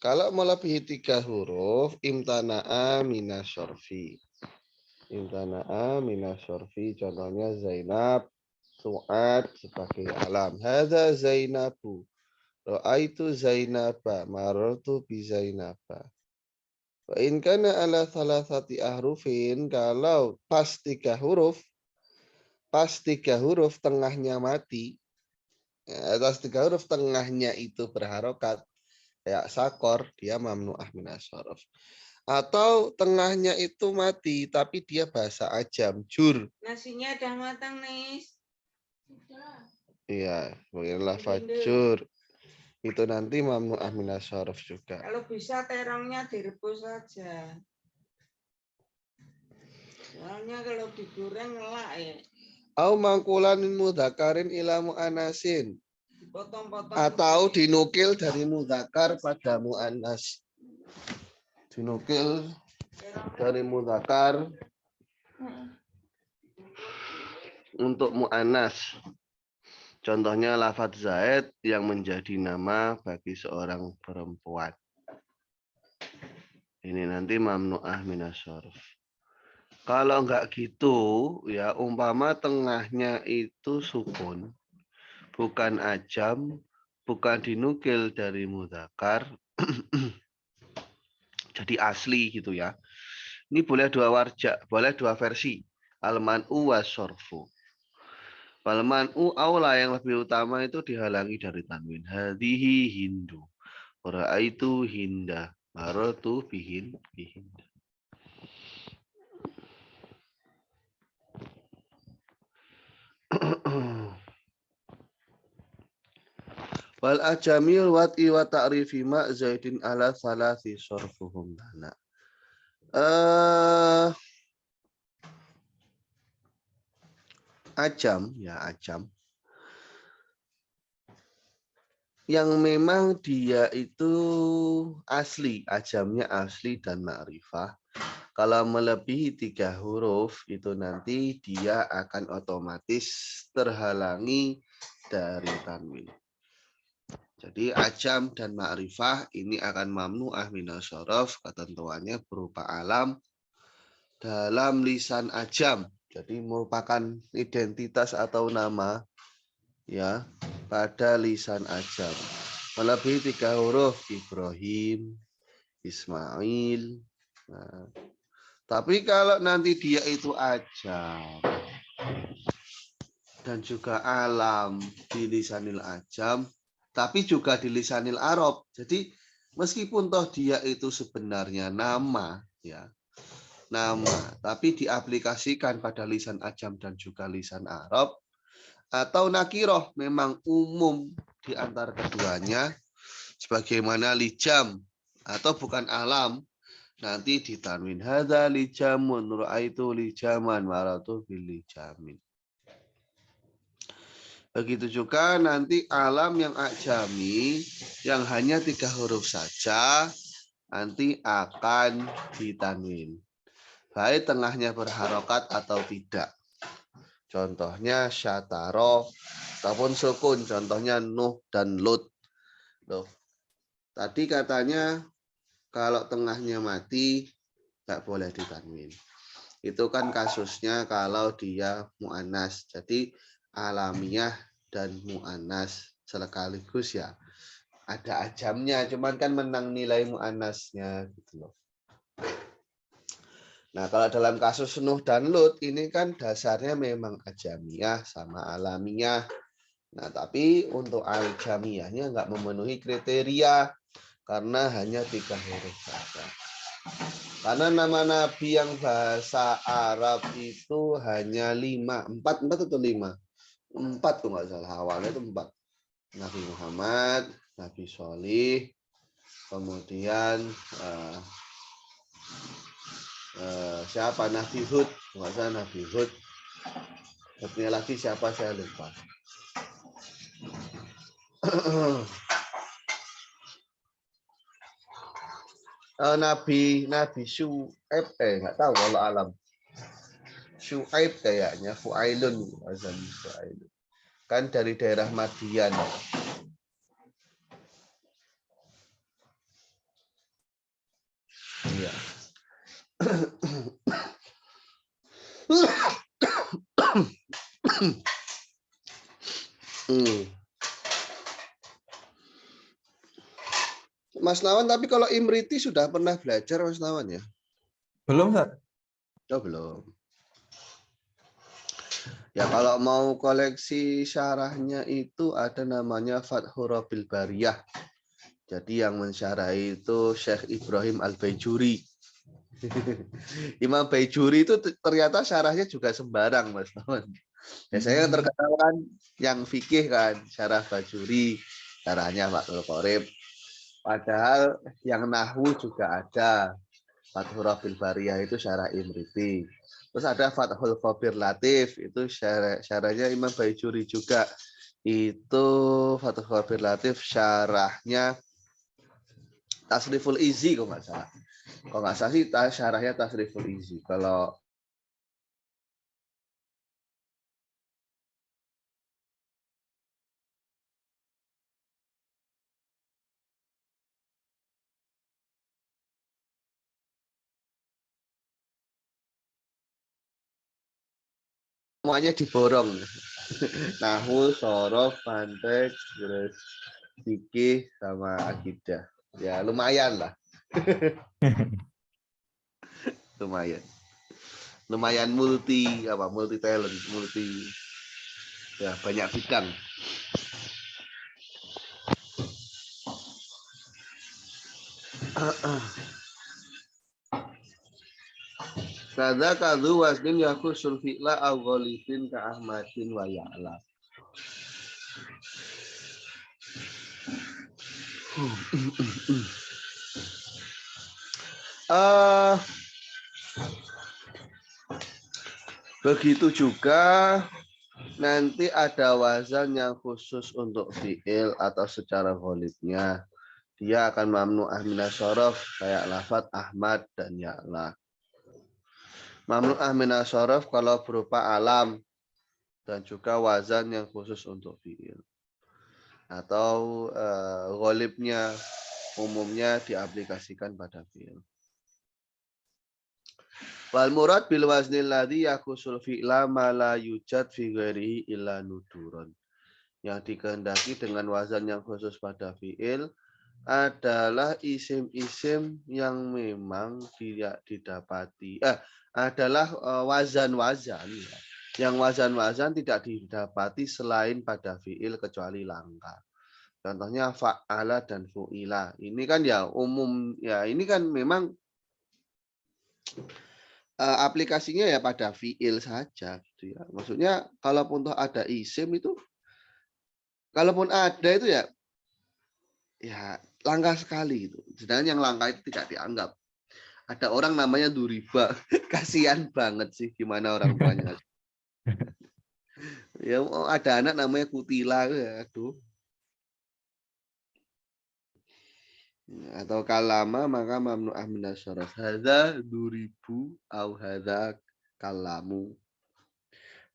[SPEAKER 1] Kalau melebihi 3 huruf, imtana'a minas syarfi. Imtana'a minas syarfi, contohnya Zainab, Su'ad sebagai alam. Hadza Zainabu. Ra'aitu Zainaba, marartu bi Zainaba. Wa in kana ala thalathati ahrufin, kalau pas 3 huruf, tengahnya mati, atas 3 huruf tengahnya itu berharokat, kayak sakor, dia mamnu'ah minas shorof. Atau tengahnya itu mati, tapi dia bahasa ajam, jur.
[SPEAKER 3] Nasinya udah matang, Nis.
[SPEAKER 1] Iya, bagianlah fajur. Itu nanti mamnu'ah minas shorof juga.
[SPEAKER 3] Kalau bisa terongnya direbus saja. Soalnya kalau digoreng ngelak ya.
[SPEAKER 1] Au mangkulanin mudhakarin ila mu'anasin.
[SPEAKER 3] Dipotong-potong.
[SPEAKER 1] Atau dinukil dari mudhakar pada mu'anas. Dinukil dari mudhakar untuk mu'anas. Contohnya lafadz zaid yang menjadi nama bagi seorang perempuan. Ini nanti mamnu'ah minas shorof. Kalau enggak gitu, ya umpama tengahnya itu sukun, bukan ajam, bukan dinukil dari mudzakkar, jadi asli gitu ya. Ini boleh dua warja, boleh dua versi, al-man'u was sorfu. Al-man'u aula yang lebih utama itu dihalangi dari tanwin. Hadihi hindu, ra'aitu hinda, maratu bihin bihinda. Wal ajamil wat'i wa ta'rifi ma zaidin ala salasi sorfuhum lana. Ajam, ya ajam. Yang memang dia itu asli, ajamnya asli dan ma'rifah. Kalau melebihi 3 huruf, itu nanti dia akan otomatis terhalangi dari tanwin. Jadi ajam dan ma'rifah ini akan mamnu'ah minas shorof, ketentuannya berupa alam dalam lisan ajam. Jadi merupakan identitas atau nama ya pada lisan ajam. Melebihi 3 huruf Ibrahim, Ismail. Nah, tapi kalau nanti dia itu ajam dan juga alam di lisanil ajam, tapi juga di lisanil Arab. Jadi meskipun toh dia itu sebenarnya nama, ya nama, tapi diaplikasikan pada lisan ajam dan juga lisan Arab, atau nakiroh memang umum di antara keduanya, sebagaimana lijam atau bukan alam, nanti ditanwin hadza lijamun, ra'aitu lijaman, maratu bil lijamin. Begitu juga nanti alam yang ajami yang hanya 3 huruf saja nanti akan ditanwin. Baik tengahnya berharokat atau tidak. Contohnya syataro ataupun sukun. Contohnya Nuh dan Lut. Loh. Tadi katanya kalau tengahnya mati nggak boleh ditanwin. Itu kan kasusnya kalau dia mu'anas. Jadi alamiah dan mu'anas sekaligus ya. Ada ajamnya, cuman kan menang nilai mu'anasnya gitu loh. Nah, kalau dalam kasus Nuh dan Lut ini kan dasarnya memang ajamiyah sama alamiah. Nah, tapi untuk ajamiyahnya nggak memenuhi kriteria karena hanya 3 huruf saja. Karena nama nabi yang bahasa Arab itu hanya 5, 4 atau 5? 4 tuh nggak salah, awalnya itu 4. Nabi Muhammad, Nabi Sholih, kemudian siapa Nabi Hud, nggak salah Nabi Hud. Satunya lagi siapa saya lupa. Nabi Syuaib nggak tahu kalau alam. Syuaib kayaknya Fuailun, kan dari daerah Madian. Iya. Mas Nawan, tapi kalau Imriti sudah pernah belajar Mas Nawan ya?
[SPEAKER 2] Belum, Ustaz?
[SPEAKER 1] Oh, belum. Ya kalau mau koleksi syarahnya itu ada namanya Fathur Rabbil Bariyah. Jadi yang mensyarahi itu Syekh Ibrahim Al-Baijuri. Imam Baijuri itu ternyata syarahnya juga sembarang Mas Nawan. Biasanya yang terkenal kan yang fikih kan, syarah Bajuri, syarahnya Fathul Qorib. Padahal yang nahwu juga ada. Fathul Rabil Bariyah itu syarah Imriti. Terus ada Fathul Khabir Latif, itu syarahnya Imam Bajuri juga. Itu Fathul Khabir Latif syarahnya Tasriful Izi kalau nggak salah. Kalau nggak salah sih syarahnya Tasriful Izi. Kalau semuanya diborong. Nahwu, sorof, mantek, terus fikih sama akidah. Ya lumayan lah. Lumayan. Lumayan multi talent, multi ya banyak bidang. Kada kadu wasnin yakusul fi'la aw ghalifin ka Ahmadin wa ya'la. Begitu juga nanti ada wazan yang khusus untuk fi'il atau secara ghalibnya. Dia akan mamnu'ah minas syaraf kayak lafaz Ahmad dan Ya'la. Mamnu'ah minas syaraf kalau berupa alam dan juga wazan yang khusus untuk fi'il. Atau ghalibnya umumnya diaplikasikan pada fi'il. Wal murad bil waznil ladzi yakusul fi'la ma la yujad fi ghairihi illa nuduron. Yang dikehendaki dengan wazan yang khusus pada fi'il adalah isim-isim yang memang tidak didapati. Adalah wazan-wazan ya. Yang wazan-wazan tidak didapati selain pada fi'il kecuali langka. Contohnya fa'ala dan fu'ila. Ini kan ya umum ya, ini kan memang aplikasinya ya pada fi'il saja gitu ya. Maksudnya kalaupun toh ada isim itu, kalaupun ada itu ya langka sekali itu. Sedangkan yang langka itu tidak dianggap. Ada orang namanya Duriba, kasihan banget sih gimana orang tuanya. Ya ada anak namanya Kutila, ya, aduh. Atau kalama maka mamnu'ah minas syaraf. Hadza duribu au hadza kalamu.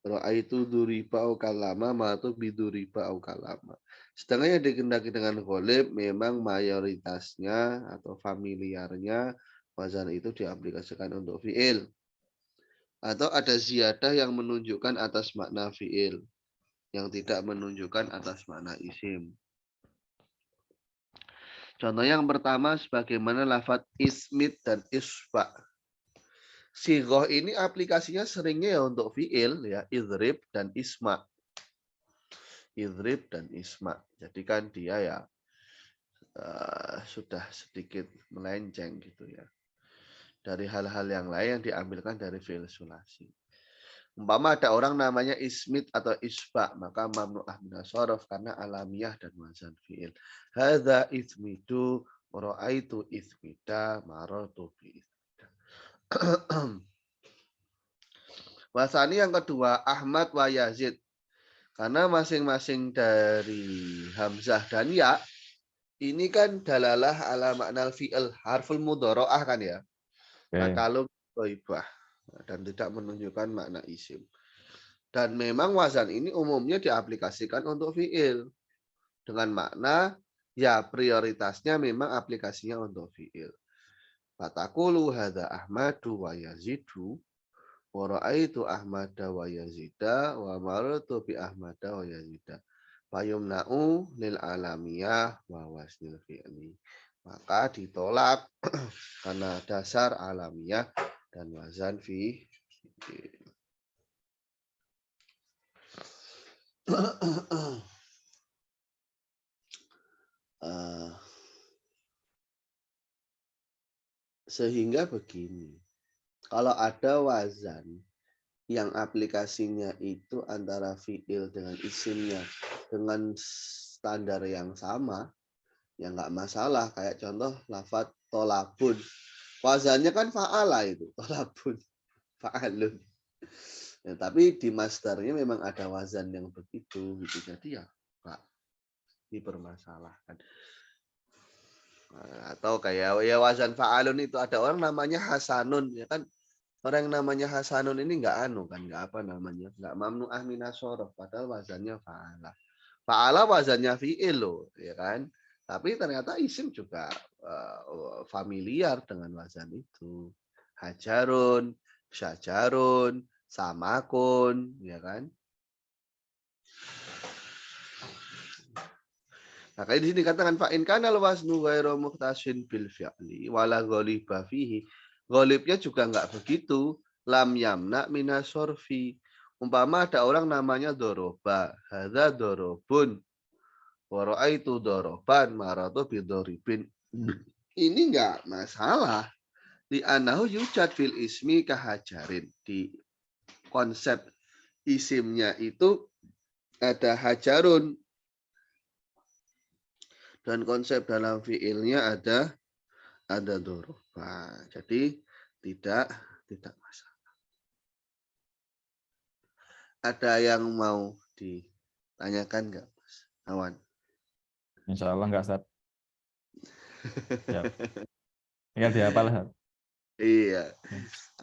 [SPEAKER 1] Ra'aitu duriba au kalama matu biduriba au kalama. Sedangkan yang dikehendaki dengan ghalib memang mayoritasnya atau familiarnya wazan itu diaplikasikan untuk fi'il. Atau ada ziyadah yang menunjukkan atas makna fi'il, yang tidak menunjukkan atas makna isim. Contoh yang pertama sebagaimana lafadz ismit dan isfa. Sigoh ini aplikasinya seringnya ya untuk fi'il ya, idrib dan isma. Idrib dan isma. Jadi kan dia ya sudah sedikit melenceng gitu ya. Dari hal-hal yang lain yang diambilkan dari fi'il sulasi. Umpama ada orang namanya ismit atau isfa, maka mamnu'ah minas syaraf karena alamiah dan wazan fi'il. Hadza ismidu ra'aitu ismida marartu bi ismida. Wasani yang kedua Ahmad wa Yazid. Karena masing-masing dari Hamzah dan Ya ini kan dalalah ala makna fi'il harful mudharaah kan ya. Makalum ghaibah dan tidak menunjukkan makna isim. Dan memang wazan ini umumnya diaplikasikan untuk fi'il dengan makna ya prioritasnya memang aplikasinya untuk fi'il. Fatakulu hadza Ahmadu wa Yazidu wa ra'aitu Ahmada wa Yazida wa marartu bi Ahmada wa Yazida. Fayumna'u lil alamiyah wa wasnil fi'li. Maka ditolak karena dasar alamiah dan wazan fi. Sehingga begini, kalau ada wazan yang aplikasinya itu antara fiil dengan isimnya dengan standar yang sama, ya nggak masalah. Kayak contoh lafadz tolabun, wazannya kan fa'ala itu, tolabun, fa'alun. Ya, tapi di masdarnya memang ada wazan yang begitu, gitu. Jadi ya nggak dipermasalahkan. Atau kayak ya wazan fa'alun itu ada orang namanya Hasanun, ya kan? Orang yang namanya Hasanun ini nggak nggak apa namanya, nggak mamnu'ah minas shorof, padahal wazannya fa'ala. Fa'ala wazannya fi'il loh, ya kan? Tapi ternyata isim juga familiar dengan wazan itu. Hajarun, syajarun, samakun, ya kan? Nah, kayak di sini katakan fa in kana al-waznu ghairu mukhtasin bil fi'li wala ghaliba fihi. Ghalibnya juga enggak begitu. Lam yamna minas sorfi. Umpama ada orang namanya doroba. Hadza dorobun. Wa ra'aitu doroban maratu bidoribin. Ini enggak masalah. Di anahu yujad fil ismi kahajarin. Di konsep isimnya itu ada hajarun. Dan konsep dalam fiilnya ada doroba. Jadi tidak masalah. Ada yang mau ditanyakan nggak, Mas Awan?
[SPEAKER 2] Insya Allah enggak, Ustaz. Ya. Tinggal dihafal, Ustaz.
[SPEAKER 1] Iya.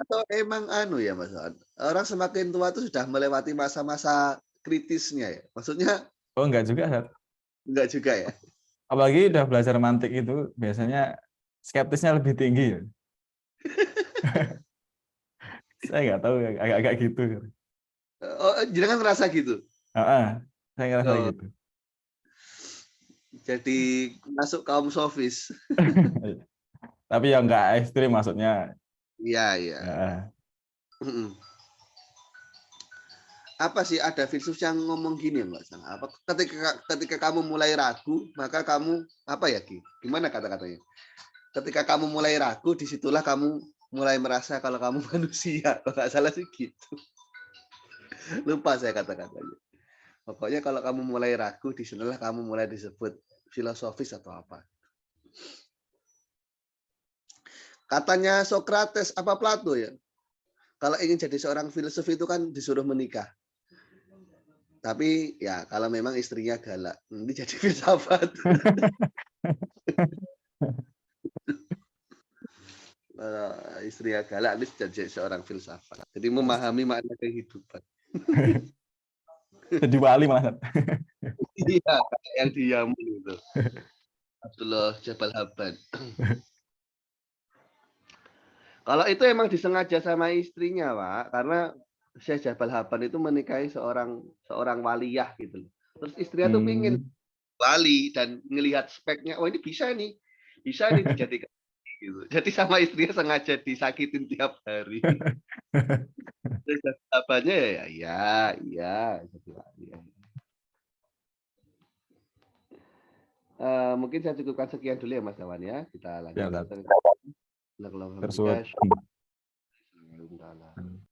[SPEAKER 1] Atau emang ya Mas Awan, orang semakin tua itu sudah melewati masa-masa kritisnya ya? Maksudnya
[SPEAKER 2] Oh, enggak juga, Ustaz.
[SPEAKER 1] enggak juga ya?
[SPEAKER 2] Apalagi udah belajar mantik itu biasanya skeptisnya lebih tinggi. Saya nggak tahu, agak-agak gitu.
[SPEAKER 1] Oh, jangan ngerasa gitu.
[SPEAKER 2] Saya ngerasa
[SPEAKER 1] Oh,
[SPEAKER 2] gitu.
[SPEAKER 1] jadi masuk kaum sofis.
[SPEAKER 2] Tapi yang nggak ekstrim maksudnya.
[SPEAKER 1] Iya, iya.
[SPEAKER 2] Ya.
[SPEAKER 1] Apa sih ada filsuf yang ngomong gini Mbak Sang? Apa ketika kamu mulai ragu, maka kamu apa ya Ki? Gimana kata-katanya? Ketika kamu mulai ragu, disitulah kamu mulai merasa kalau kamu manusia. Kalau nggak salah sih gitu. Lupa saya kata-katanya. Pokoknya kalau kamu mulai ragu, disitulah kamu mulai disebut filosofis atau apa. Katanya Sokrates apa Plato ya? Kalau ingin jadi seorang filsuf itu kan disuruh menikah. Tapi ya kalau memang istrinya galak, nanti jadi filsafat. Istrinya galak, nanti jadi seorang filsafat. Jadi memahami makna kehidupan.
[SPEAKER 2] Jadi wali malah.
[SPEAKER 1] Iya, yang di Yaman itu. Abdullah Jabal Haban. Kalau itu emang disengaja sama istrinya, Pak, karena Syekh Jabal Haban itu menikahi seorang waliyah gitu loh. Terus istrinya tuh pingin wali dan ngelihat speknya, oh ini bisa nih dijadikan gitu. Jadi sama istrinya sengaja disakitin tiap hari. Syekh Jabal Habannya iya jadi wali. Mungkin saya cukupkan sekian dulu ya Mas Awan ya. Kita lanjut.
[SPEAKER 2] Ya,
[SPEAKER 1] Alhamdulillah.
[SPEAKER 2] tersuat.